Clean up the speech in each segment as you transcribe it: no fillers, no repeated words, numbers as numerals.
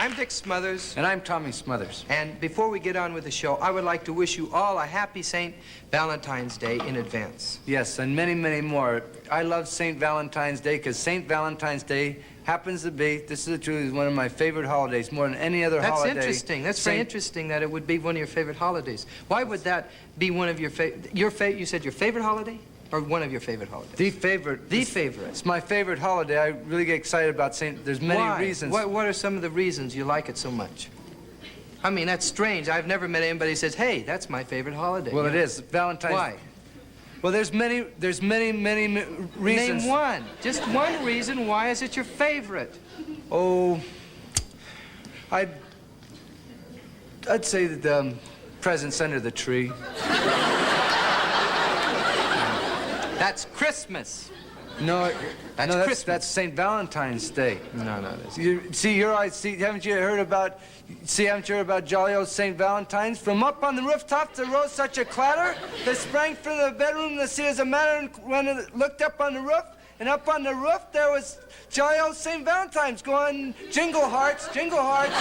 I'm Dick Smothers. And I'm Tommy Smothers. And before we get on with the show, I would like to wish you all a happy St. Valentine's Day in advance. Yes, and many, many more. I love St. Valentine's Day because St. Valentine's Day happens to be, this is the truth, is one of my favorite holidays, more than any other holiday. That's interesting. That's very interesting that it would be one of your favorite holidays. Why would that be one of your favorite, you said your favorite holiday? Or one of your favorite holidays? The favorite. The favorite. It's my favorite holiday. I really get excited about St. There's many reasons. What are some of the reasons you like it so much? I mean, that's strange. I've never met anybody who says, hey, that's my favorite holiday. Well, it is. Valentine's. Why? Well, there's many reasons. Name one. Just one reason. Why is it your favorite? Oh, I'd say that the presents under the tree. That's Christmas. No, Christmas. That's St. Valentine's Day. No, it isn't. Haven't you heard about jolly old St. Valentine's? From up on the rooftop there rose such a clatter that sprang from the bedroom to see as a matter, and when it looked up on the roof, and up on the roof there was jolly old St. Valentine's going, jingle hearts, jingle hearts.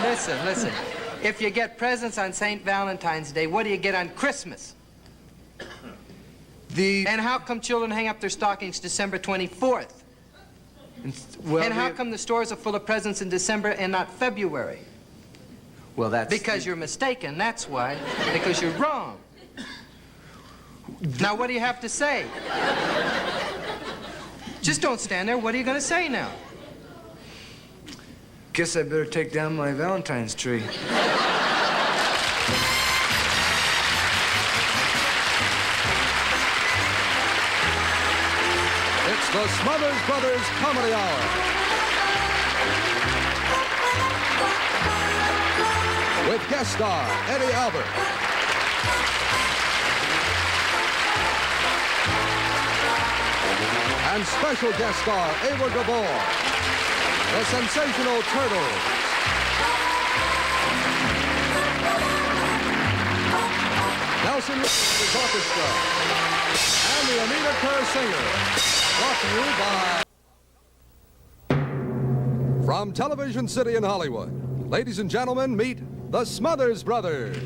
Listen. If you get presents on St. Valentine's Day, what do you get on Christmas? And how come children hang up their stockings December 24th? And how come the stores are full of presents in December and not February? Well, that's... Because you're mistaken, that's why. Because you're wrong. Now, what do you have to say? Just don't stand there. What are you going to say now? Guess I better take down my Valentine's tree. It's the Smothers Brothers Comedy Hour. With guest star Eddie Albert. And special guest star Eva Gabor. The sensational Turtles. Nelson Riddle's orchestra. And the Anita Kerr Singers. Brought to you by... From Television City in Hollywood, ladies and gentlemen, meet the Smothers Brothers.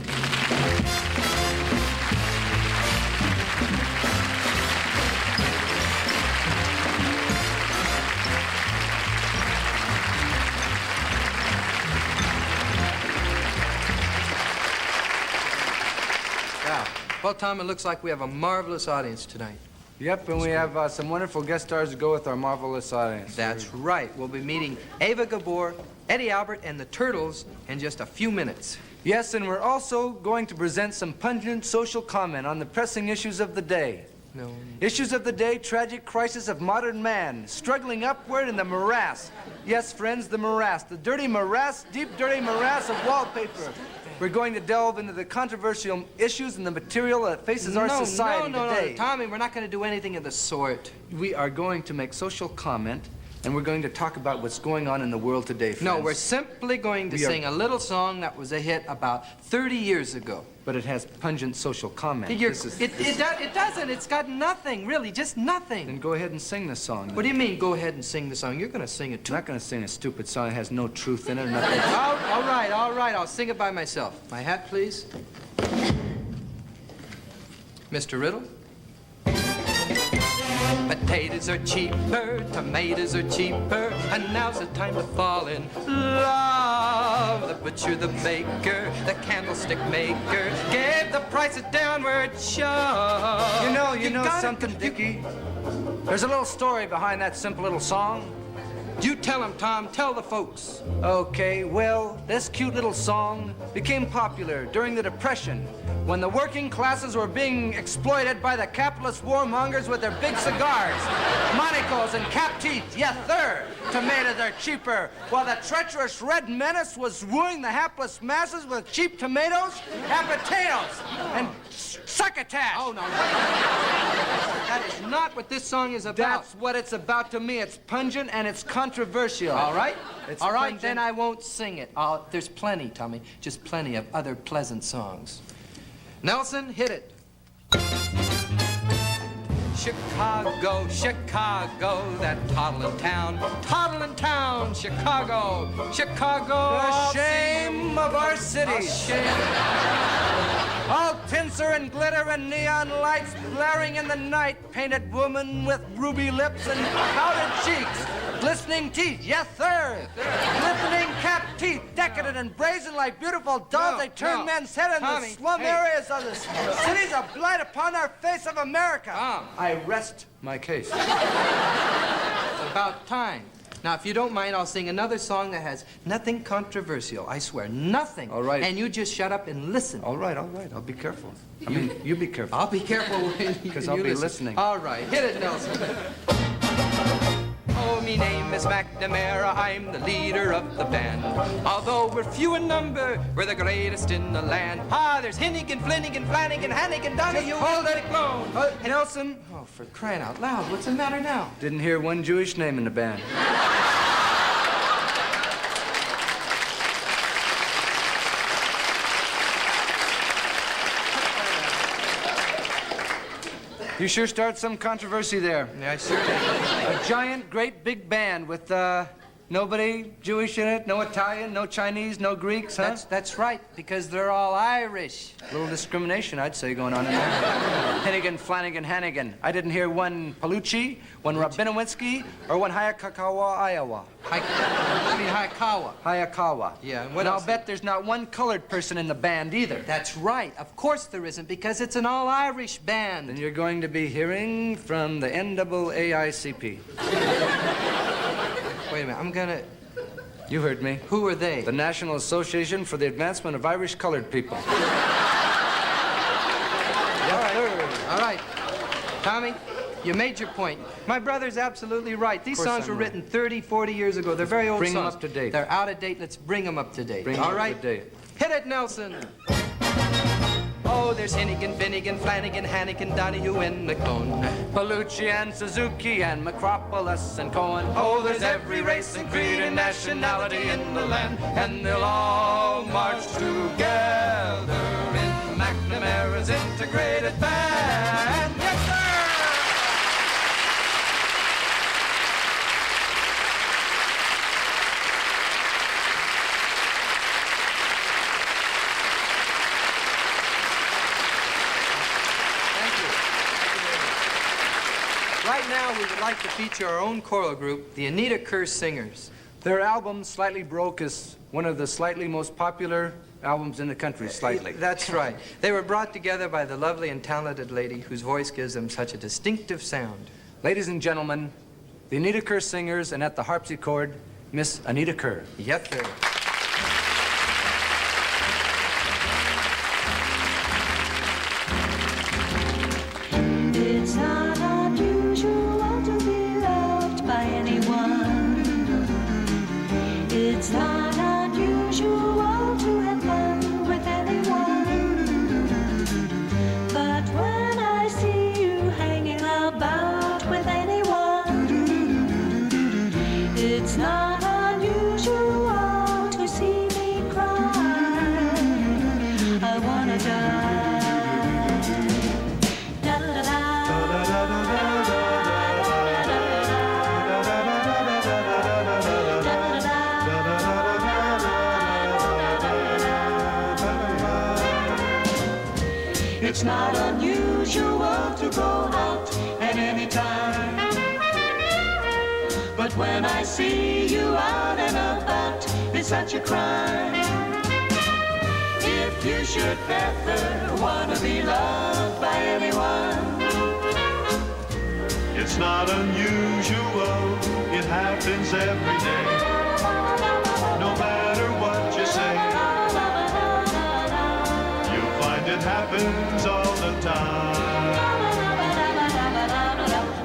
Well, Tom, it looks like we have a marvelous audience tonight. Yep, and we have some wonderful guest stars to go with our marvelous audience. That's right. We'll be meeting Eva Gabor, Eddie Albert, and the Turtles in just a few minutes. Yes, and we're also going to present some pungent social comment on the pressing issues of the day. No. Issues of the day, tragic crisis of modern man, struggling upward in the morass. Yes, friends, the morass, the dirty morass, deep dirty morass of wallpaper. We're going to delve into the controversial issues and the material that faces our society today. No, Tommy, we're not going to do anything of the sort. We are going to make social comment, and we're going to talk about what's going on in the world today, friends. No, we're simply going to sing a little song that was a hit about 30 years ago. But it has pungent social comment. It doesn't. It's got nothing, really, just nothing. Then go ahead and sing the song. What do you mean, go ahead and sing the song? You're going to sing it, too. I'm not going to sing a stupid song that has no truth in it or nothing. All right. I'll sing it by myself. My hat, please. Mr. Riddle? Potatoes are cheaper, tomatoes are cheaper, and now's the time to fall in love. The butcher, the baker, the candlestick maker gave the price a downward shove. You know something, Dickie? There's a little story behind that simple little song. You tell him, Tom. Tell the folks. Okay, well, this cute little song became popular during the Depression when the working classes were being exploited by the capitalist warmongers with their big cigars, Monacos, and cap teeth. Yes, sir. Tomatoes are cheaper, while the treacherous red menace was wooing the hapless masses with cheap tomatoes and potatoes and succotash. Oh, no. That is not what this song is about. That's what it's about to me. It's pungent and it's controversial. All right. All right, pungent. then I won't sing it. There's plenty, Tommy, just plenty of other pleasant songs. Nelson, hit it. Chicago, Chicago, that toddling town, Chicago, Chicago. The shame of our city. A shame. All tinsel and glitter and neon lights blaring in the night. Painted woman with ruby lips and powdered cheeks. Glistening teeth, yes, sir. Glistening capped teeth, decadent and brazen like beautiful dolls. No, they turn no. men's head in Tommy, the slum hey. areas of the cities of blight upon our face of America. Tom. I rest my case. About time. Now, if you don't mind, I'll sing another song that has nothing controversial. I swear, nothing. All right. And you just shut up and listen. All right. I'll be careful. I mean, you be careful. I'll be careful when you 'Cause I'll be listen. listening. All right, hit it, Nelson. Oh, me name is McNamara, I'm the leader of the band. Although we're few in number, we're the greatest in the land. Ah, there's Hinnigan, Flanagan, Hannigan, Donahue, hold it. Clone. Nelson, Oh, for crying out loud, what's the matter now? didn't hear one Jewish name in the band. You sure start some controversy there. Yeah, I sure did. A giant, great big band with nobody Jewish in it, no Italian, no Chinese, no Greeks, huh? That's right, because they're all Irish. A little discrimination, I'd say, going on in there. Hennigan, Flanagan, Hannigan. I didn't hear one Palucci, one Rabinowitsky, or one Hayakawa, Iowa. Hayakawa. Hayakawa. Yeah, and what and else? I'll bet there's not one colored person in the band either. That's right. Of course there isn't, because it's an all-Irish band. Then you're going to be hearing from the NAACP. Wait a minute, I'm gonna... You heard me. Who are they? The National Association for the Advancement of Irish Colored People. All right. Tommy, you made your point. My brother's absolutely right. These Of course songs were I'm right. written 30, 40 years ago. They're very old Bring 'em songs. up to date. They're out of date. Let's bring them up to date. Bring 'em All up right? to date. Hit it, Nelson. Oh, there's Hinnigan, Finnegan, Flanagan, Hannigan, Donahue, and McClone. Palucci and Suzuki and Macropolis and Cohen. Oh, there's every race and creed and nationality in the land, and they'll all march together in McNamara's integrated band. Yes, sir! Right now, we would like to feature our own choral group, the Anita Kerr Singers. Their album, Slightly Broke, is one of the slightly most popular albums in the country, slightly. That's right. They were brought together by the lovely and talented lady whose voice gives them such a distinctive sound. Ladies and gentlemen, the Anita Kerr Singers, and at the harpsichord, Miss Anita Kerr. Yes, sir. It's not unusual to be loved by anyone. It's not unusual to have fun with anyone. But when I see you hanging about with anyone, it's not unusual to see me cry. I wanna die. It's not unusual to go out at any time, but when I see you out and about, it's such a crime. If you should ever want to be loved by anyone, It's not unusual, it happens every day. No matter what you say, you'll find it happens all the time.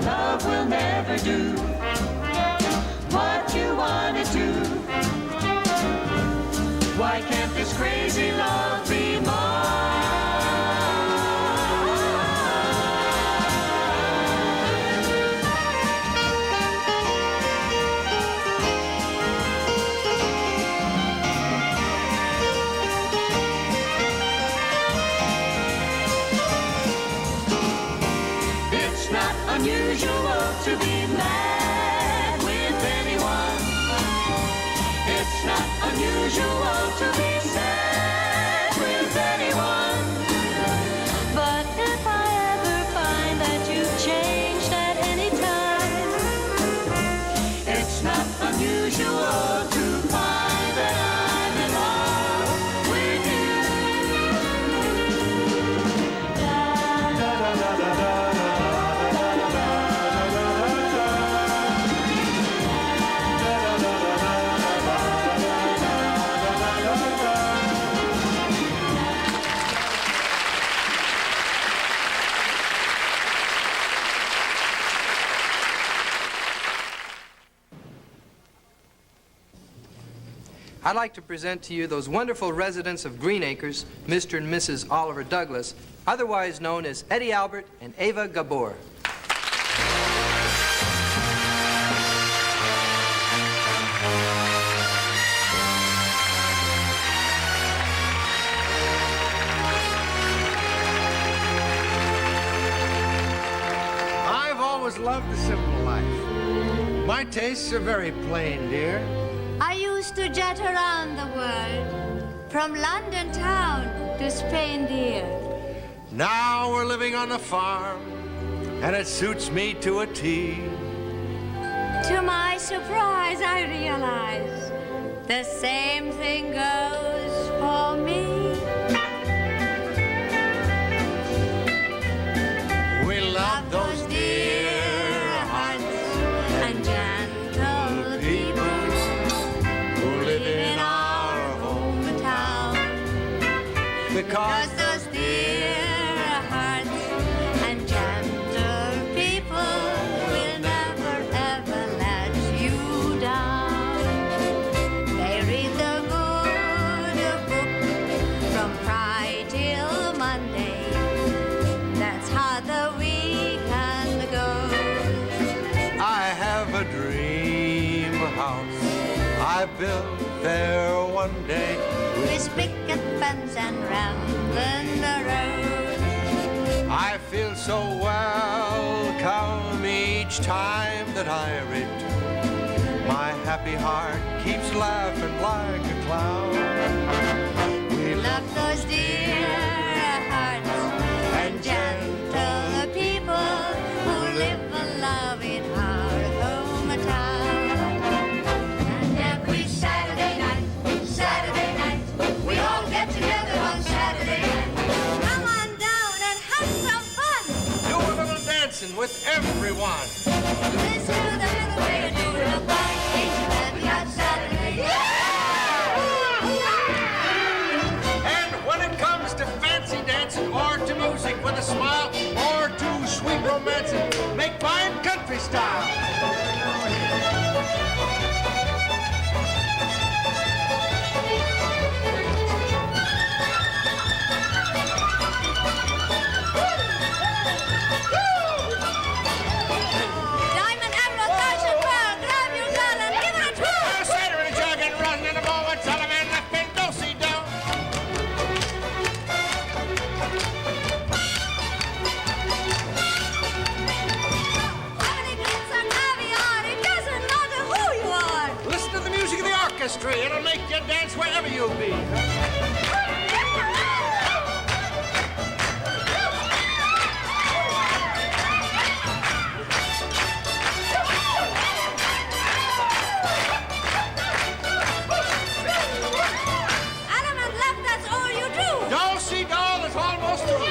love will never do what you want it to. Why can't this crazy love be mine? It's not It's not unusual to be sad with anyone. But if I ever find that you've changed at any time, it's not unusual to find that I'm in love with you. I'd like to present to you those wonderful residents of Green Acres, Mr. and Mrs. Oliver Douglas, otherwise known as Eddie Albert and Eva Gabor. I've always loved the simple life. My tastes are very plain, dear. I used to jet around the world, from London town to Spain, dear. Now we're living on a farm, and it suits me to a T. To my surprise, I realize the same thing goes for me. We love those dear hearts And gentle people who live in our hometown. because Because those dear hearts and gentle people will never ever let you down. They read the good book from Friday till Monday. That's how the weekend goes. I have a dream house I built there one day. With picket fence and rambling the road. I feel so welcome each time that I return. My happy heart keeps laughing like a clown. We Love those dear hearts and gentle people who live and love in our hometown. And every Saturday night, we all get together on Saturday night. Come on down and have some fun. do a little dancing with everyone. Listen to the little bear do the fun. Ain't you happy on Saturday night? And when it comes to fancy dancing or to music with a smile or to sweet romancing, make mine country style. Diamond, emerald, thousand pearl, grab your gun and give it a twirl. A cider and a jug and run in a moment, tell a man left been do-si-do. Having grits and caviar, it doesn't matter who you are. Listen to the music of the orchestra, it'll make you dance wherever you be. Adam and left, that's all you do. Do-si-do is almost through.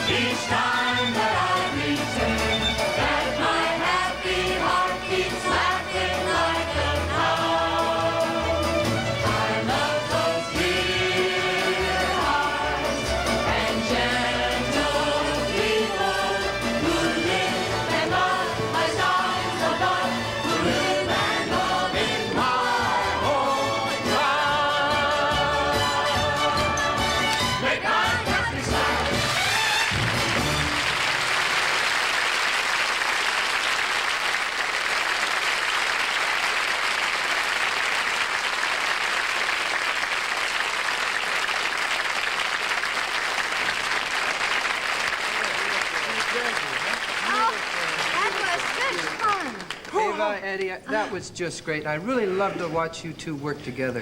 Each time that I return, that my happy That was good fun. Eva, Eddie, that was just great. I really love to watch you two work together.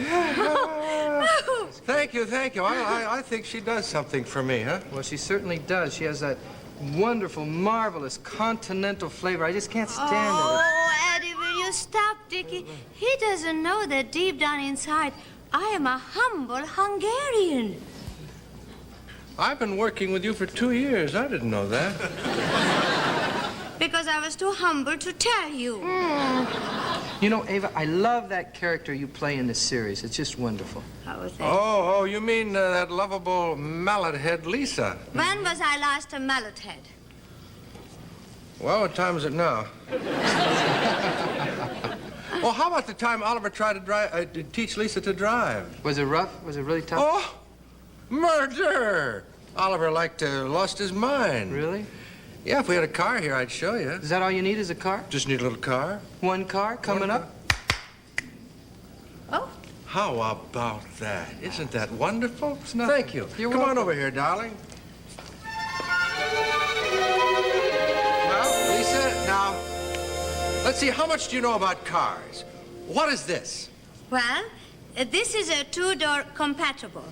Thank you, thank you. I think she does something for me, huh? Well, she certainly does. She has that wonderful, marvelous continental flavor. I just can't stand it. Oh, Eddie, will you stop, Dickie? He doesn't know that deep down inside, I am a humble Hungarian. I've been working with you for 2 years. I didn't know that. Because I was too humble to tell you. You know, Ava, I love that character you play in this series. It's just wonderful. How was that? Oh, you mean that lovable mallet head Lisa? When was I last a mallet head? Well, what time is it now? Well, how about the time Oliver tried to teach Lisa to drive? Was it rough? Was it really tough? Oh, murder! Oliver lost his mind. Really? Yeah, if we had a car here, I'd show you. Is that all you need is a car? Just need a little car. One car coming up? Oh. How about that? Isn't that wonderful? It's nothing. Thank you. You're Come on welcome. over here, darling. Well, Lisa, now, let's see, how much do you know about cars? What is this? Well, this is a two-door compatible.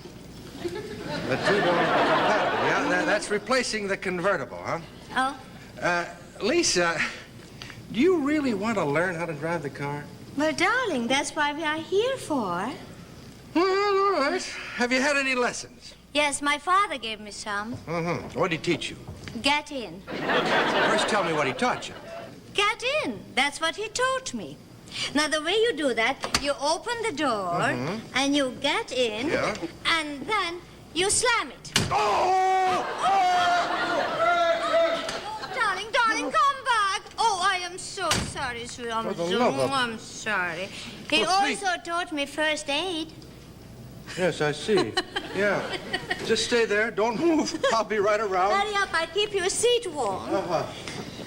The two-door compatible, yeah? That's replacing the convertible, huh? Oh? Lisa, do you really want to learn how to drive the car? Well, darling, that's why we are here for. Well, all right. Have you had any lessons? Yes, my father gave me some. Mm-hmm. What did he teach you? Get in. First, tell me what he taught you. Get in. That's what he taught me. Now, the way you do that, you open the door, and you get in, Yeah. and then you slam it. Oh! Darling, come back. Oh, I am so sorry, sweetie. For the love of- I'm sorry. He Well, please. also taught me first aid. Yes, I see. Yeah. Just stay there. Don't move. I'll be right around. Hurry up, I'll keep your seat warm. Uh-huh.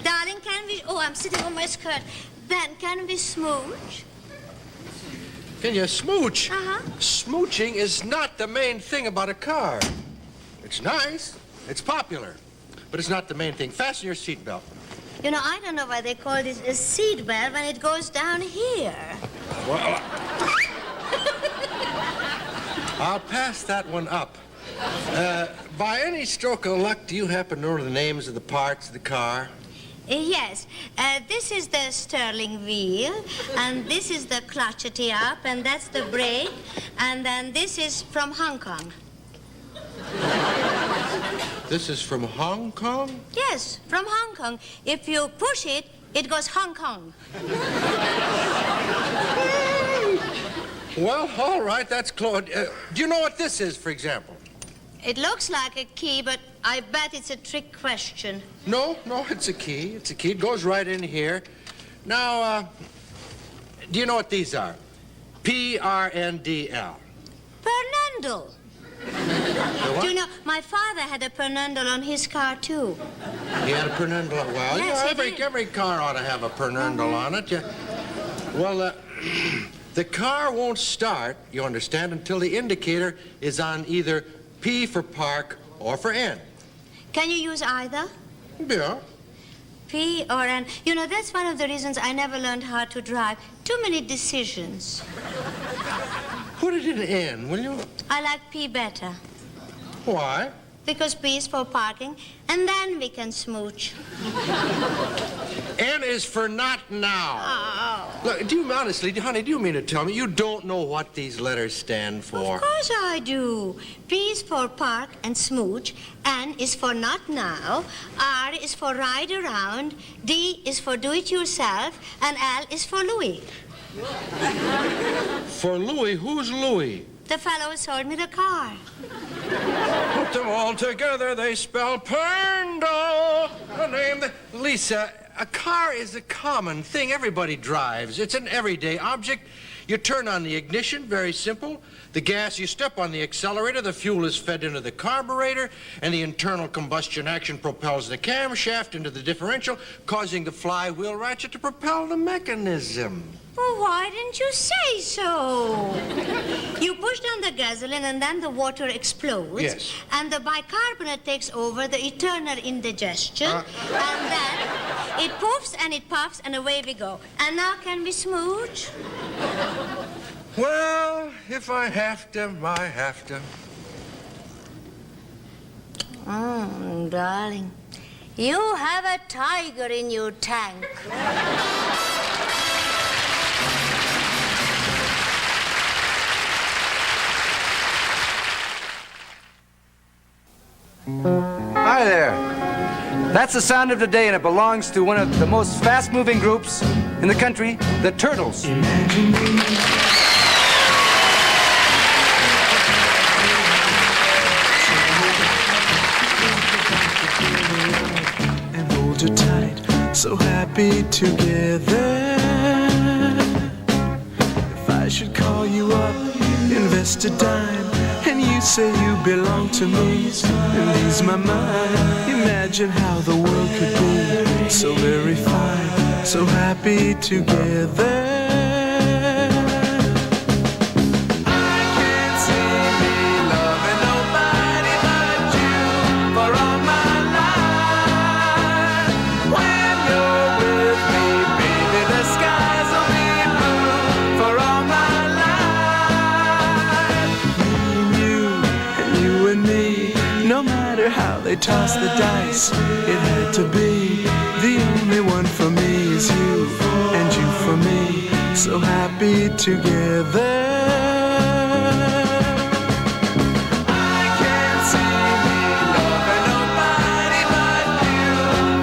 Darling, can we... Oh, I'm sitting on my skirt. Then, can we smooch? Can you smooch? Uh-huh. Smooching is not the main thing about a car. It's nice. It's popular. But it's not the main thing. Fasten your seatbelt. You know, I don't know why they call this a seat belt when it goes down here. Well, I'll pass that one up. By any stroke of luck, do you happen to know the names of the parts of the car? Yes. This is the Sterling wheel, and this is the clutchety up, and that's the brake, and then this is from Hong Kong. This is from Hong Kong? Yes, from Hong Kong. If you push it, it goes Hong Kong. Well, all right, that's close. Do you know what this is, for example? It looks like a key, but I bet it's a trick question. No, it's a key. It's a key. It goes right in here. Now, do you know what these are? P-R-N-D-L. Pernundle. Do you know, my father had a Pernundle on his car, too. He had a Pernundle. Well, Yes, he did. every car ought to have a Pernundle on it. Yeah. Well, the car won't start, you understand, until the indicator is on either P for park or for N. Can you use either? Yeah. P or N? You know, that's one of the reasons I never learned how to drive. Too many decisions. Put it in N, will you? I like P better. Why? Because P is for parking, and then we can smooch. N is for not now. Oh. Look, honey, do you mean to tell me you don't know what these letters stand for? Of course I do. P is for park and smooch. N is for not now. R is for ride around. D is for do it yourself. And L is for Louis. For Louis? Who's Louis? The fellow who sold me the car. Put them all together, they spell Pernda. The name that... Lisa, a car is a common thing. Everybody drives. It's an everyday object. You turn on the ignition, very simple. The gas, you step on the accelerator, the fuel is fed into the carburetor, and the internal combustion action propels the camshaft into the differential, causing the flywheel ratchet to propel the mechanism. Well, why didn't you say so? You push down the gasoline and then the water explodes. Yes. And the bicarbonate takes over the eternal indigestion. And then It poofs and it puffs and away we go. And now can we smooch? Well, if I have to, I have to. Oh, darling, you have a tiger in your tank. Hi there. That's the sound of today, and it belongs to one of the most fast-moving groups in the country, the Turtles. And hold you tight, so happy together. If I should call you up, invest a dime, and you say you belong to me, and ease my mind. Imagine how the world could be so very fine, so happy together. I can't see me loving nobody but you for all my life. When you're with me, baby, the skies will be blue for all my life. You and me, no matter how they toss the dice, it had to be. The only one for me is you, and you for me, so happy together. I can't see me loving nobody but you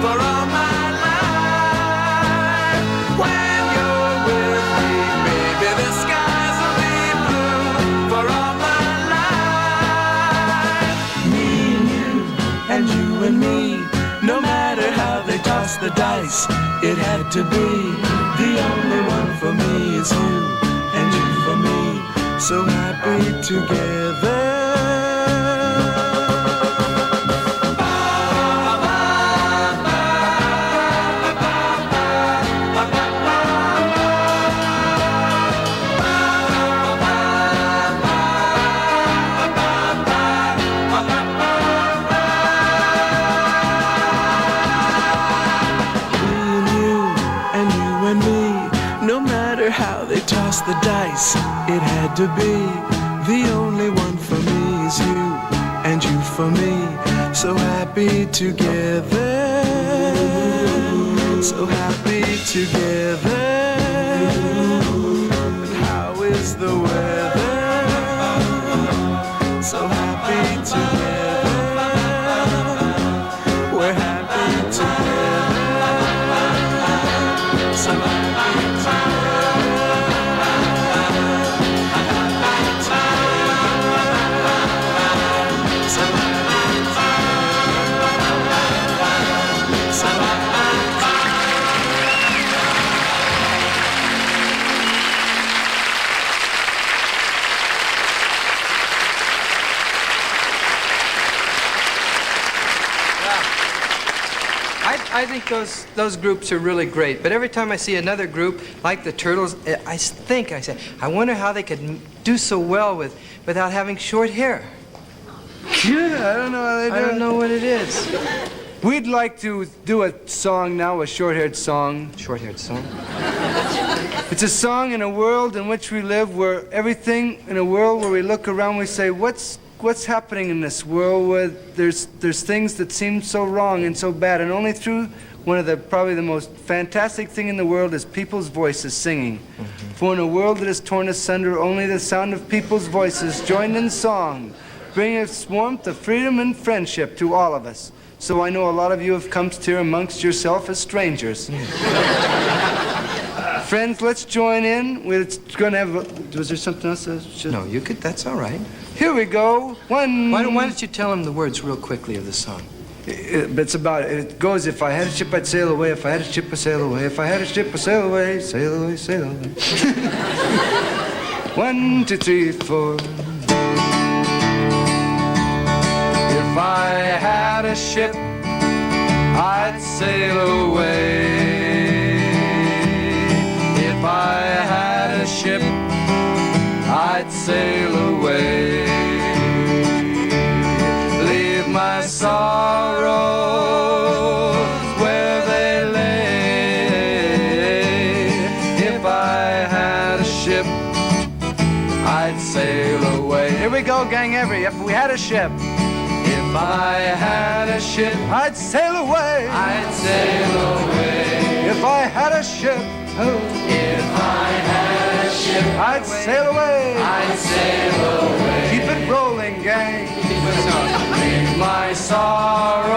for all my life. When you're with me, baby, the skies will be blue for all my life. Me and you and me, no matter how they toss the dice, it had to be. The only one for me is you, and you for me, so happy together. The dice, it had to be. The only one for me is you, and you for me, so happy together, so happy together. And how is the weather? So happy together, we're happy together, so happy together. I think those groups are really great, but every time I see another group like the Turtles, I say, I wonder how they could do so well without having short hair. Yeah, I don't know how they do. I don't know what it is. We'd like to do a song now, a short-haired song. Short-haired song? It's a song in a world in which we live, where everything in a world where we look around, we say, what's happening in this world where there's things that seem so wrong and so bad, and only through one of probably the most fantastic thing in the world is people's voices singing. Mm-hmm. For in a world that is torn asunder, only the sound of people's voices joined in song brings warmth of freedom and friendship to all of us. So I know a lot of you have come here amongst yourself as strangers. Friends, let's join in. We're going to have... Was there something else? No, you could. That's all right. Here we go. One... Why don't you tell them the words real quickly of the song? It's about... It goes, if I had a ship, I'd sail away. If I had a ship, I'd sail away. If I had a ship, I'd sail away. Sail away, sail away. 1, 2, 3, 4. If I had a ship, I'd sail away. If I had a ship, I'd sail away. Leave my sorrows where they lay. go, gang, if we had a ship. If I had a ship, I'd sail away. I'd sail away. If I had a ship, oh, If I had a ship, I'd sail away. I'd sail away. Keep it rolling, gang. Leave my sorrows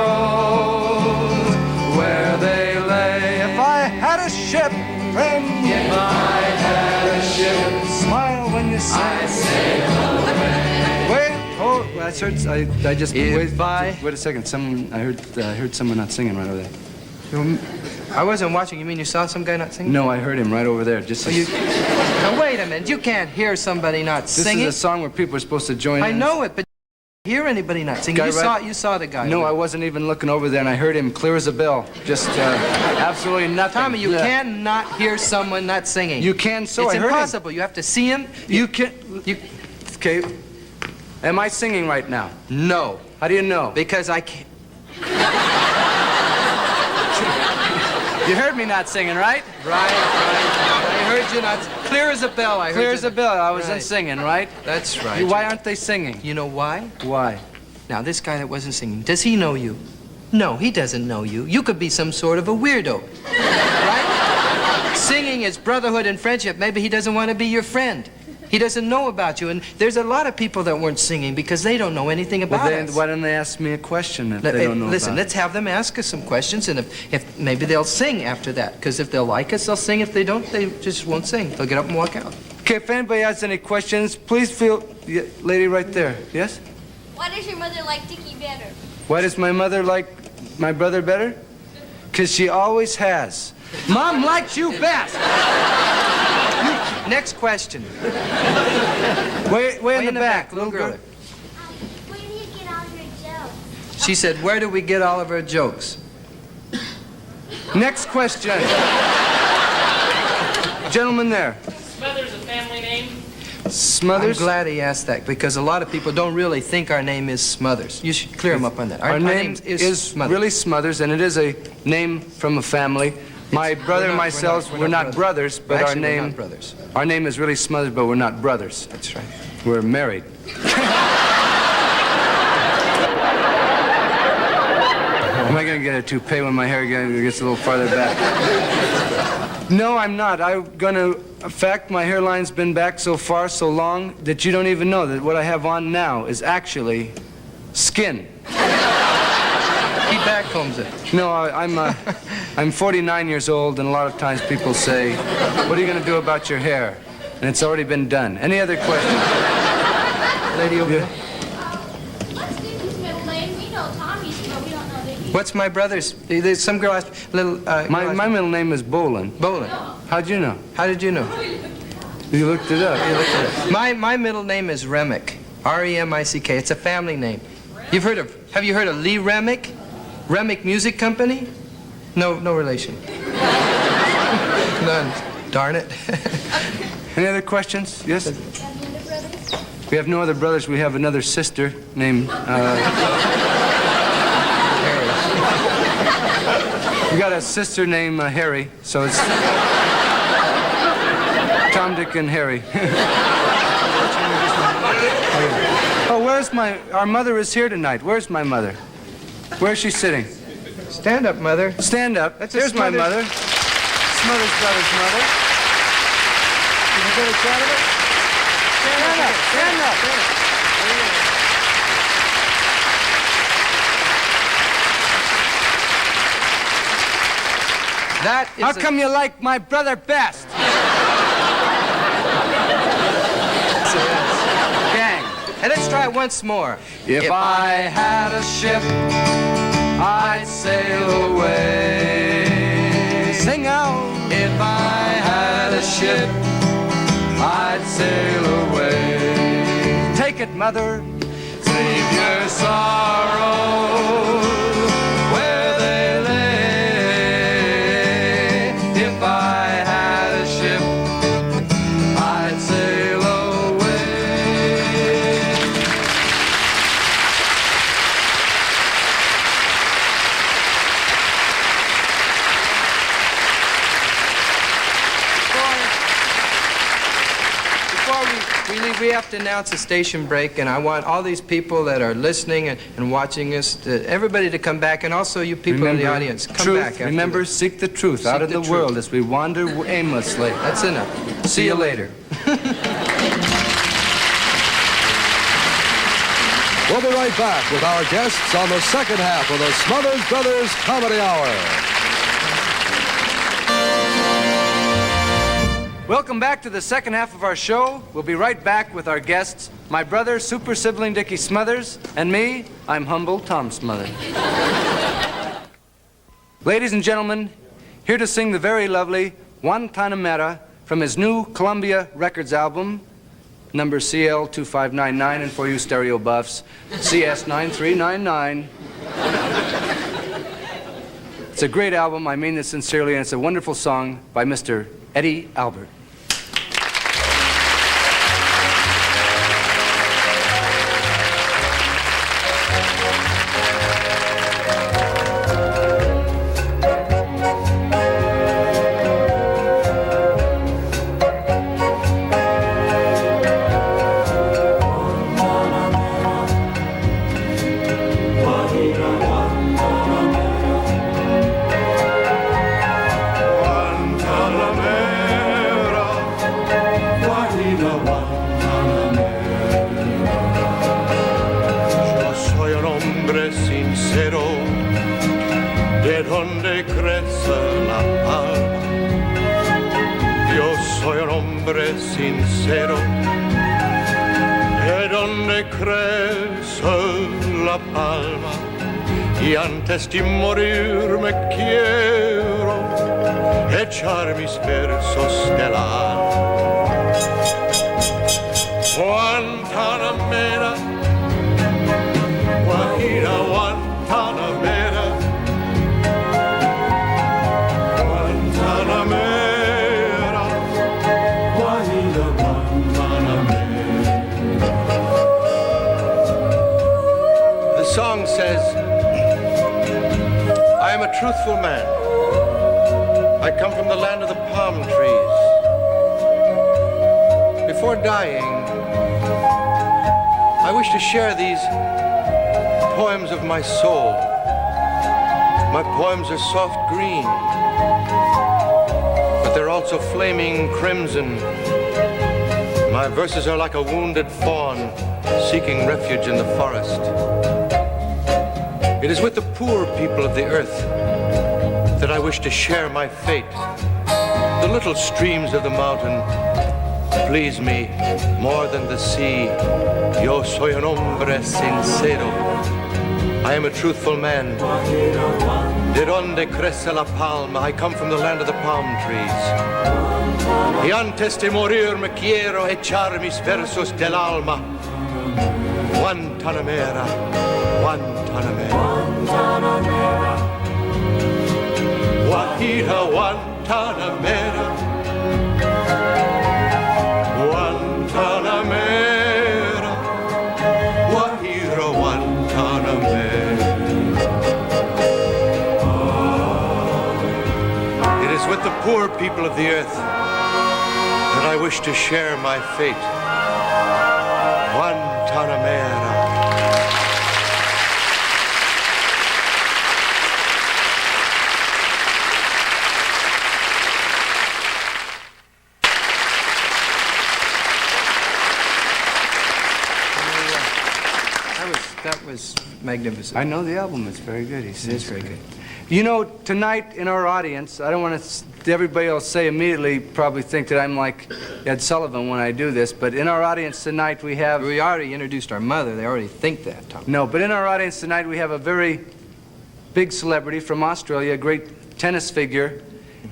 where they lay. If I had a ship, friend, If I had a ship, smile when you sing. I'd sail away. Wait, hold. I just If wait a second. I heard someone not singing right over there. I wasn't watching. You mean you saw some guy not singing? No, I heard him right over there. Just Now, wait a minute. You can't hear somebody not this singing. is a song where people are supposed to join I in. know it, but hear anybody not singing? Guy You saw the guy. No, I wasn't even looking over there, and I heard him clear as a bell. Just absolutely nothing. Tommy, you Yeah. cannot hear someone not singing. You can. So It's I heard impossible. You have to see him. You can. You Okay. Am I singing right now? no, How do you know? because I can't. You heard me not singing, right? Right. I heard you not. Clear as a bell. I heard Clear you as a bell. I wasn't Right. singing, right? That's right. Why aren't they singing? You know why? Why? Now, this guy that wasn't singing, does he know you? No, he doesn't know you. You could be some sort of a weirdo, right? Singing is brotherhood and friendship. Maybe he doesn't want to be your friend. He doesn't know about you. And there's a lot of people that weren't singing because they don't know anything about Well, then, us. why don't they ask me a question if Let- they don't know Listen, about let's have them ask us some questions, and if maybe they'll sing after that. Because if they'll like us, they'll sing. If they don't, they just won't sing. They'll get up and walk out. Okay, if anybody has any questions, please feel... Yeah, lady right there. Yes? Why does your mother like Dickie better? Why does my mother like my brother better? Because she always has. Mom likes you best. Next question. Way in the back, little girl. Where do you get all your jokes? She said, "Where do we get all of our jokes?" Next question. Gentleman there. Smothers a family name? Smothers? I'm glad he asked that because a lot of people don't really think our name is Smothers. You should clear them up on that. Our name is Smothers. really Smothers, and it is a name from a family. My brother and myself, we're not brothers, but Actually, our we're name... not brothers. Our name is really Smothers, but we're not brothers. That's right. We're married. Am I going to get a toupee when my hair gets a little farther back? No, I'm not. I'm going to... In fact, my hairline's been back so far, so long, that you don't even know that what I have on now is actually skin. He backcombs it. No, I'm 49 years old, and a lot of times people say, what are you going to do about your hair? And it's already been done. Any other questions? Lady over there. What's Dickie's middle name? We know Tommy's, but we don't know Dickie's. What's my brother's? There's some girl asked, little... My middle name is Bolin. Bolin. How'd you know? How did you know? You looked it up. My middle name is Remick. R-E-M-I-C-K. It's a family name. Have you heard of Lee Remick? Remick Music Company? No relation. None. Darn it. Any other questions? Yes? Have you other brothers? We have no other brothers. We have another sister named... We got a sister named Harry, so it's... Tom, Dick, and Harry. Oh, where's our mother is here tonight. Where's my mother? Where's she sitting? Stand up, Mother. Stand up. That's a Here's my Smothers- mother. Smothers Brothers' mother. Can you get a shot of it? Stand up. Stand up. That is How come you like my brother best? Gang. And let's try it once more. If I had a ship, I'd sail away. Sing out. If I had a ship, I'd sail away. Take it, mother. Save your sorrows where they lay. If I had a ship, I'd sail away. Before we We have to announce a station break, and I want all these people that are listening and watching us, everybody to come back, and also you people in the audience, come back. Remember, seek the truth out of the world as we wander aimlessly. That's enough. See you later. We'll be right back with our guests on the second half of the Smothers Brothers Comedy Hour. Welcome back to the second half of our show. We'll be right back with our guests, my brother, super sibling Dickie Smothers, and me, I'm humble Tom Smothers. Ladies and gentlemen, here to sing the very lovely Guantanamera from his new Columbia Records album, number CL2599, and for you stereo buffs, CS9399. It's a great album, I mean this sincerely, and it's a wonderful song by Mr. Eddie Albert. Sincero, de donde crece la palma, y antes de morir me quiero echar mis versos del alma. Guantanamera, Guajira, Guantanamera, Guantanamera. The song says, I am a truthful man. I come from the land of the palm trees. Before dying, I wish to share these poems of my soul. My poems are soft green, but they're also flaming crimson. My verses are like a wounded fawn seeking refuge in the forest. It is with the poor people of the earth that I wish to share my fate. The little streams of the mountain please me more than the sea. Yo soy un hombre sincero. I am a truthful man. De donde crece la palma. I come from the land of the palm trees. Y antes de morir me quiero echar mis versos del alma. Guantanamera, Guantanamera. Guajira, Guantanamera, Guantanamera, Guajira, Guantanamera. It is with the poor people of the earth that I wish to share my fate. Guantanamera. That was magnificent. I know the album is very good. He says It's very good. You know, tonight in our audience, I don't want to, everybody will say immediately, probably think that I'm like Ed Sullivan when I do this, but in our audience tonight we have... We already introduced our mother. They already think that, Tom. No, but in our audience tonight we have a very big celebrity from Australia, a great tennis figure,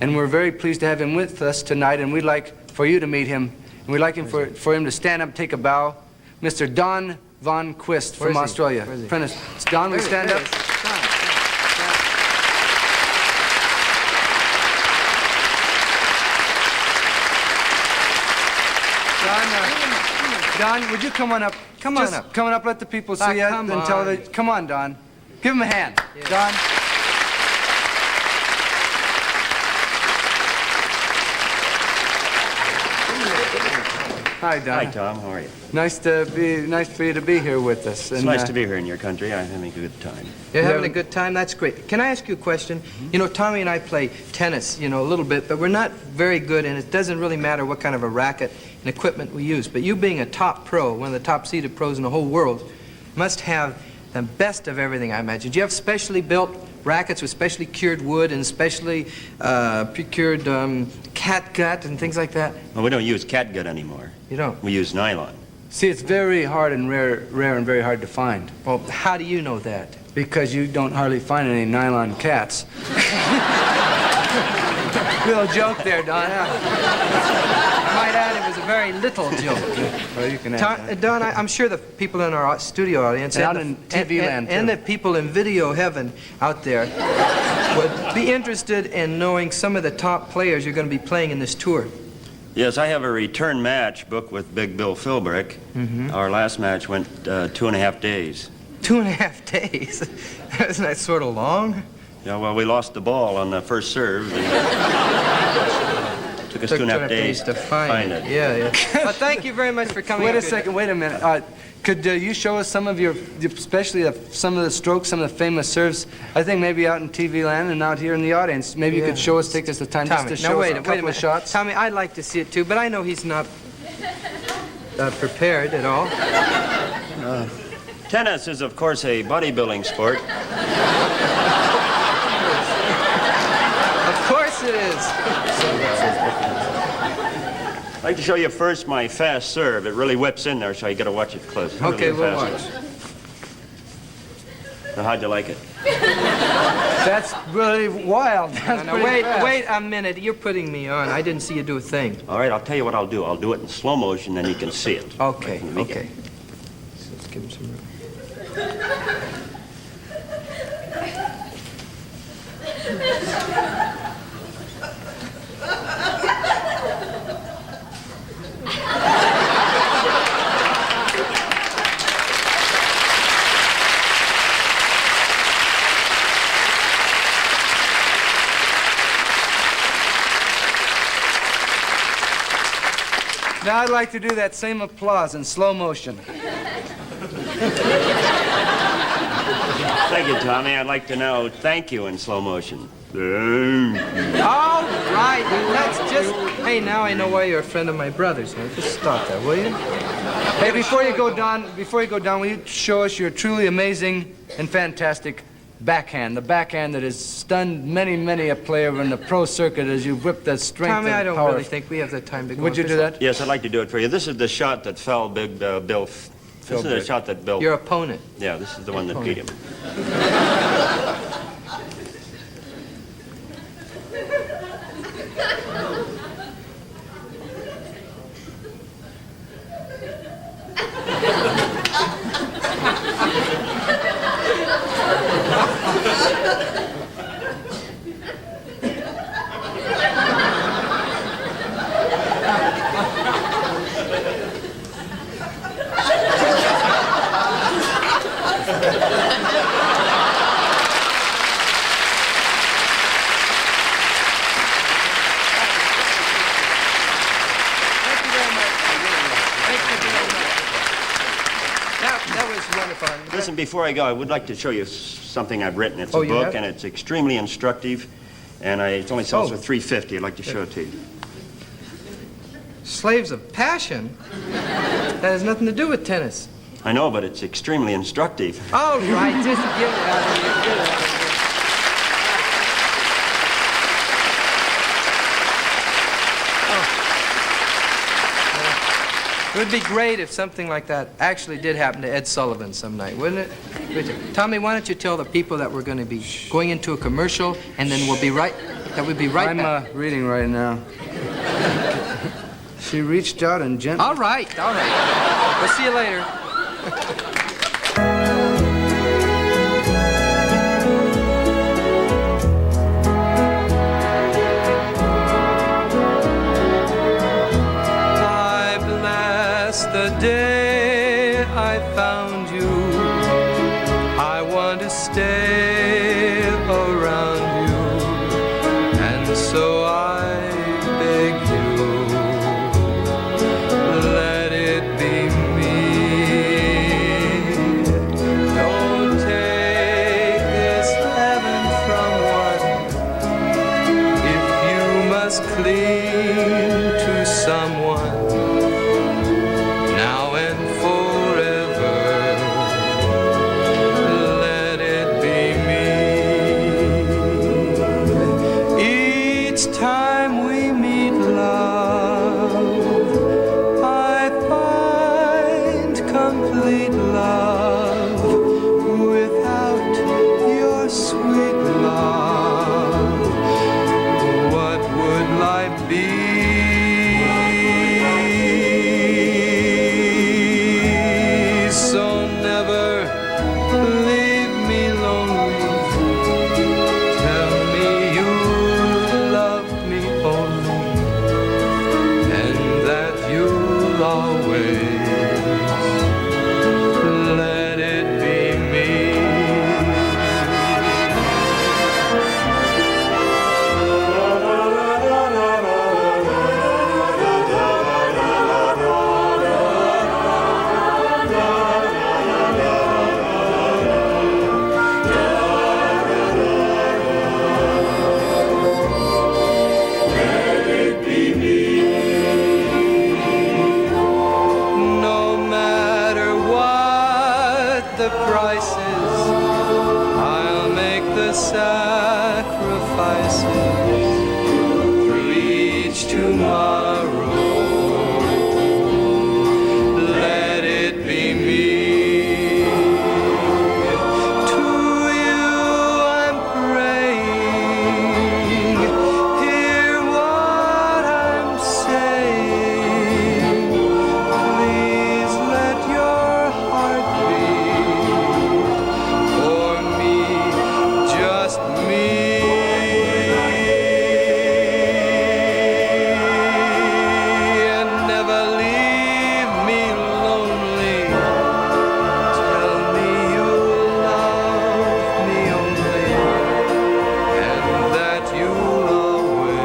and we're very pleased to have him with us tonight, and we'd like for you to meet him, and we'd like him for him to stand up and take a bow. Mr. Don Von Quist from Australia. Prentice, Don, we stand up. Don, would you come on up? Come on up. Come on up, let the people see you. Come on, Don. Give him a hand. Yeah. Don. Hi, Don. Hi, Tom. How are you? Nice for you to be here with us. It's nice to be here in your country. I'm having a good time. You're having a good time? That's great. Can I ask you a question? You know, Tommy and I play tennis, you know, a little bit, but we're not very good, and it doesn't really matter what kind of a racket and equipment we use. But you being a top pro, one of the top-seeded pros in the whole world, must have the best of everything, I imagine. Do you have specially built rackets with specially cured wood and specially procured catgut and things like that? Well, we don't use catgut anymore. You don't? We use nylon. See, it's very hard and rare and very hard to find. Well, how do you know that? Because you don't hardly find any nylon cats. Little joke there, Don. I might add, it was a very little joke. Well, you can add Don, I'm sure the people in our studio audience and out in TV land, and too. the people in video heaven out there would be interested in knowing some of the top players you're going to be playing in this tour. Yes, I have a return match booked with Big Bill Philbrick. Our last match went 2.5 days. 2.5 days? Isn't that sort of long? Yeah, well, we lost the ball on the first serve. Took us 2.5 days to find it. Yeah. Well, thank you very much for coming. Wait a second, wait a minute. Could you show us some of especially some of the strokes, some of the famous serves? I think maybe out in TV land and out here in the audience, maybe you could show us, take us the time Tommy, just to show us a couple of shots. Tommy, I'd like to see it too, but I know he's not prepared at all. Tennis is, of course, a bodybuilding sport. Of course it is. I'd like to show you first my fast serve. It really whips in there, so you got to watch it close. Okay, Really we'll fast watch. serve. Now, how'd you like it? That's really wild. That's No, pretty fast. wait a minute. You're putting me on. I didn't see you do a thing. All right, I'll tell you what I'll do. I'll do it in slow motion, then you can see it. Okay, From the okay. beginning. So let's give him some room. Now I'd like to do that same applause in slow motion. Thank you, Tommy. I'd like to know thank you in slow motion. All right, that's just... Hey, now I know why you're a friend of my brother's. Huh? Just stop that, will you? Hey, before you go down, will you show us your truly amazing and fantastic backhand, the backhand that has stunned many a player in the pro circuit as you whip the strength Tommy, and I don't power. really think we have the time to go. Would you do that? Yes, I'd like to do it for you. This is the shot that fell Big Bill. This is the shot that Bill... Your opponent. Yeah, this is the one that beat him. Listen, before I go, I would like to show you something I've written. It's a book, and it's extremely instructive, and it only sells for $3.50. I'd like to show it to you. Slaves of Passion? That has nothing to do with tennis. I know, but it's extremely instructive. All right, just get it out of here. Get it out of here. It would be great if something like that actually did happen to Ed Sullivan some night, wouldn't it? Tommy, why don't you tell the people that we're going to be going into a commercial, and then we'll be right back. I'm reading right now. She reached out and gently... All right. We'll see you later. The day I found you, I want to stay around you, and so I beg you, let was clean to someone now and forever. Let it be me. Each time we meet, love, I find complete love without your sweet love. What would life be? So never leave me lonely. Tell me you love me only, and that you'll always let it be me. No matter what the price is, I'll make the sacrifices. Reach tomorrow, let it be me. To you I'm praying, hear what I'm saying. Please let your heart beat for me, just me. And never leave me lonely. Tell me you love me only, and that you'll always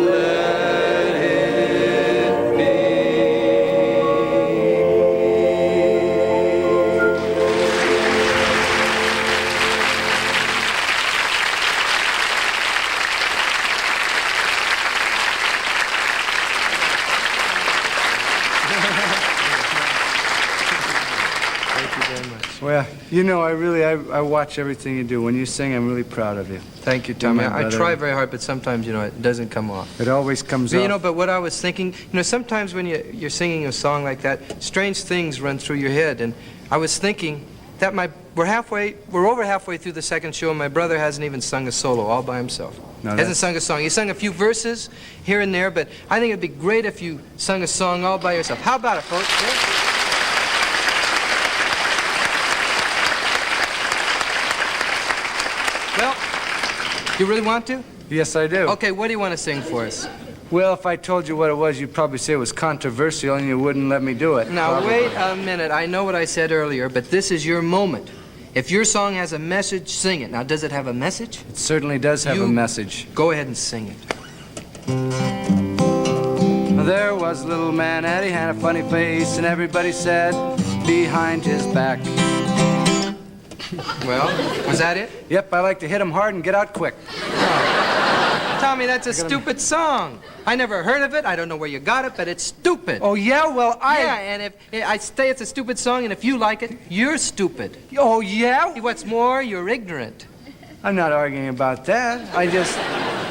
let it be. Well, you know, I watch everything you do. When you sing, I'm really proud of you. Thank you, You're Tommy. my I brother. try very hard, but sometimes, it doesn't come off. It always comes But, off. but what I was thinking, sometimes when you're singing a song like that, strange things run through your head. And I was thinking that we're over halfway through the second show, and my brother hasn't even sung a solo all by himself. No, Hasn't that's- sung a song. He sung a few verses here and there, but I think it'd be great if you sung a song all by yourself. How about it, folks? Yeah? Well, you really want to? Yes, I do. Okay, what do you want to sing for us? Well, if I told you what it was, you'd probably say it was controversial and you wouldn't let me do it. Now, Probably. wait a minute. I know what I said earlier, but this is your moment. If your song has a message, sing it. Now, does it have a message? It certainly does have a message. Go ahead and sing it. There was a little man, and he had a funny face, and everybody said, behind his back. Well, was that it? Yep, I like to hit him hard and get out quick. Tommy, that's a stupid song. I never heard of it. I don't know where you got it, but it's stupid. Oh, yeah? Well, Yeah, and if I say it's a stupid song, and if you like it, you're stupid. Oh, yeah? What's more, you're ignorant. I'm not arguing about that.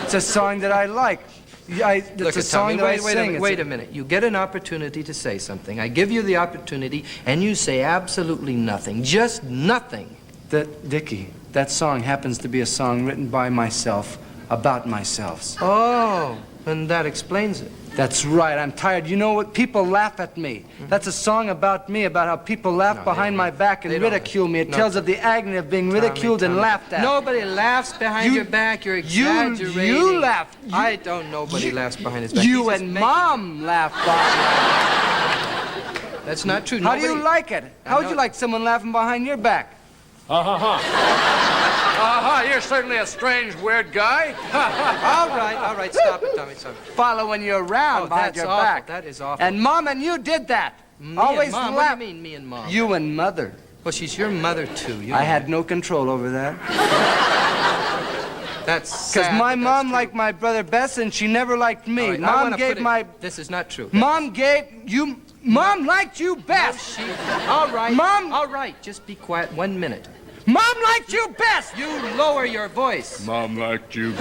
It's a song that I like. It's Look a at song Tommy. that I sing. Wait a minute. You get an opportunity to say something. I give you the opportunity, and you say absolutely nothing. Just nothing. Dickie, that song happens to be a song written by myself, about myself. Oh, and that explains it. That's right. I'm tired. You know what? People laugh at me. That's a song about me, about how people laugh behind my back and ridicule me. It tells of the agony of being ridiculed and laughed at. Nobody laughs behind your back. You're exaggerating. You laugh. I don't. Nobody laughs behind his back. You and Mom laugh behind. That's not true. How do you like it? How would you like someone laughing behind your back? You're certainly a strange, weird guy. All right, stop it, Tommy, stop it. Following you around behind your awful. back. That is awful. And Mom and you did that. Always and Mom? laugh. What do you mean, me and Mom? You and Mother. Well, she's your mother, too. I had no control over that. That's Because sad, my but mom that's liked my brother best, and she never liked me. All right, I Mom wanna gave put it- my... This is not true. Mom gave you... Mom liked you best. All right. Mom... All right, just be quiet 1 minute. Mom liked you best. You lower your voice. Mom liked you. Okay,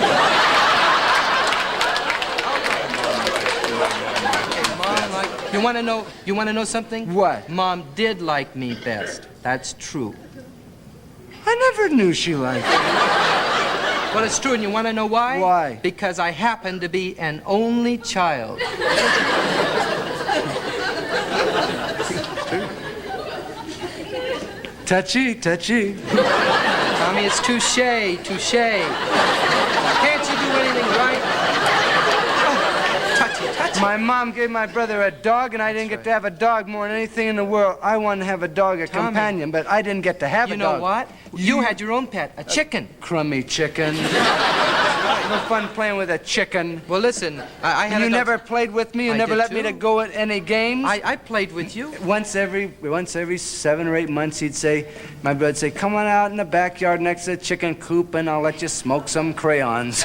Mom like... You want to know something? What? Mom did like me best. That's true. I never knew she liked me. Well, it's true, and you want to know why? Why? Because I happen to be an only child. Touchy, touchy. Tommy, it's touche. Can't you do anything right? Oh, touchy. My mom gave my brother a dog, and I didn't get to have a dog more than anything in the world. I wanted to have a dog, a companion, but I didn't get to have a You dog. know what? You had your own pet, a chicken. Crummy chicken. No fun playing with a chicken. Well, listen, I had You a dog- never played with me? You I never did let me too. to go at any games? I played with you. Once every 7 or 8 months, he'd say, my brother'd say, come on out in the backyard next to the chicken coop, and I'll let you smoke some crayons.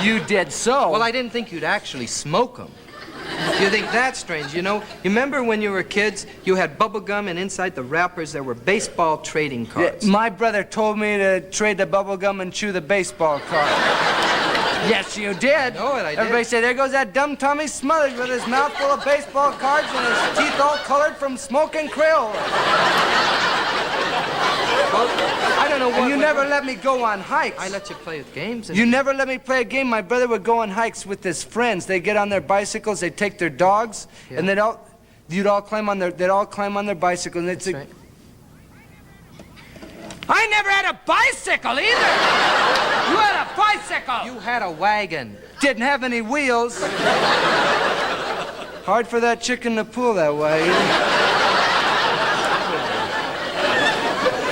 You did so. Well, I didn't think you'd actually smoke them. You think that's strange, you know? You remember when you were kids, you had bubble gum, and inside the wrappers there were baseball trading cards. My brother told me to trade the bubble gum and chew the baseball card. Yes, you did. No, I did. Everybody said, there goes that dumb Tommy Smothers with his mouth full of baseball cards and his teeth all colored from smoking Crayola. Well, I don't know what... And you never let me go on hikes. I let you play with games. And You never let me play a game. My brother would go on hikes with his friends. They'd get on their bicycles, they'd take their dogs, and they'd all climb on their bicycles, and they'd say, right. I never had a bicycle either. You had a bicycle. You had a wagon. Didn't have any wheels. Hard for that chicken to pull that way.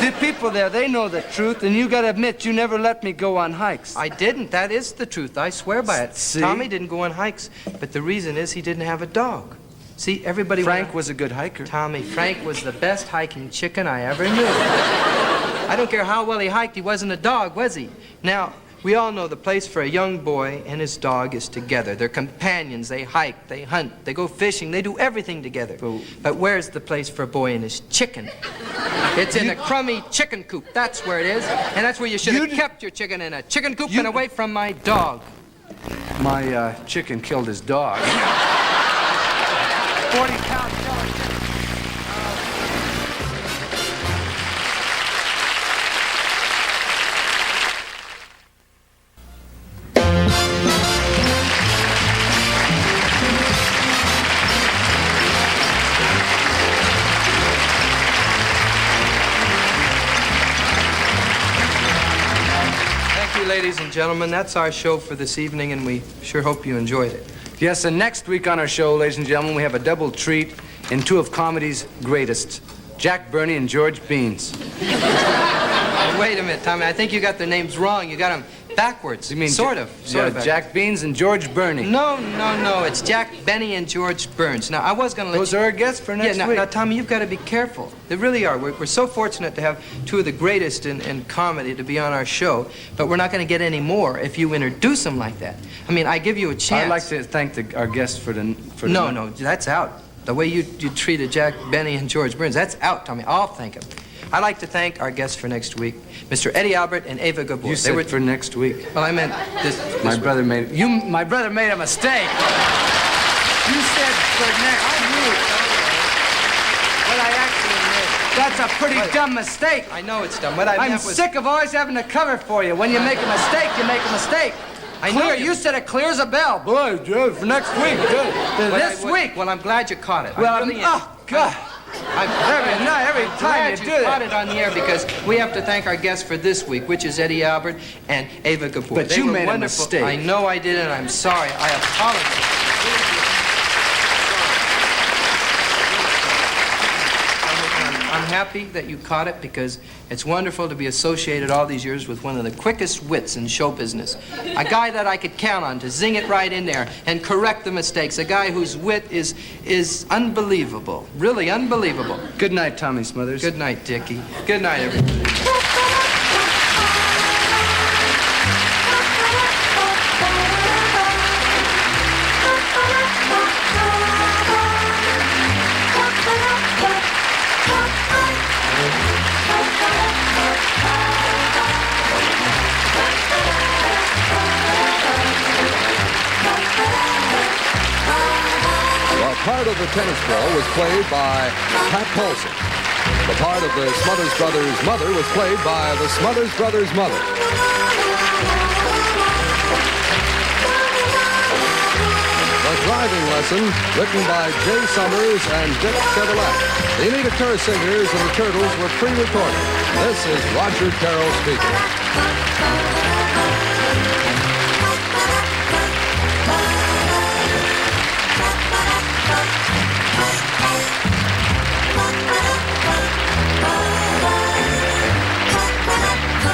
The people there, they know the truth, and you gotta admit, you never let me go on hikes. I didn't. That is the truth. I swear by it. See? Tommy didn't go on hikes, but the reason is he didn't have a dog. See, everybody... Frank was a good hiker. Tommy, Frank was the best hiking chicken I ever knew. I don't care how well he hiked, he wasn't a dog, was he? Now, we all know the place for a young boy and his dog is together. They're companions. They hike, they hunt, they go fishing, they do everything together. But where's the place for a boy and his chicken? It's in a crummy chicken coop. That's where it is. And that's where you should have kept your chicken, in a chicken coop and away from my dog. My chicken killed his dog. 40-pound dog. Ladies and gentlemen, that's our show for this evening, and we sure hope you enjoyed it. Yes, and next week on our show, ladies and gentlemen, we have a double treat in two of comedy's greatest, Jack Burney and George Beans. Wait a minute, Tommy. I think you got their names wrong. You got them backwards. You mean sort of Jack Beans and George Burney. No. It's Jack Benny and George Burns. Now, I was going to let Those are our guests for next week. week. Now, Tommy, you've got to be careful. They really are. We're so fortunate to have two of the greatest in comedy to be on our show, but we're not going to get any more if you introduce them like that. I mean, I give you a chance. I'd like to thank our guests for the No, that's out. The way you treated Jack Benny and George Burns, that's out, Tommy. I'll thank them. I'd like to thank our guests for next week, Mr. Eddie Albert and Eva Gabor. You said for next week. Well, I meant this My brother made a mistake. You said for next week. What I actually meant. That's a pretty dumb mistake. I know it's dumb. What I I'm meant was... sick of always having to cover for you. When you make a mistake, you make a mistake. I know Clear. You said it clear as a bell. Boy, for next week. This week. Well, I'm glad you caught it. Well, really oh, God. Every time you do that. Caught it on the air because we have to thank our guests for this week, which is Eddie Albert and Eva Gabor. But you made a mistake. I know I did, and I'm sorry. I apologize. I'm happy that you caught it because it's wonderful to be associated all these years with one of the quickest wits in show business. A guy that I could count on to zing it right in there and correct the mistakes. A guy whose wit is unbelievable. Really unbelievable. Good night, Tommy Smothers. Good night, Dickie. Good night, everybody. part of the tennis pro was played by Pat Paulson. The part of the Smothers Brothers' mother was played by the Smothers Brothers' mother. The driving lesson, written by Jay Summers and Dick Chevrolet. The Anita Kerr Singers and the Turtles were pre-recorded. This is Roger Carroll speaking.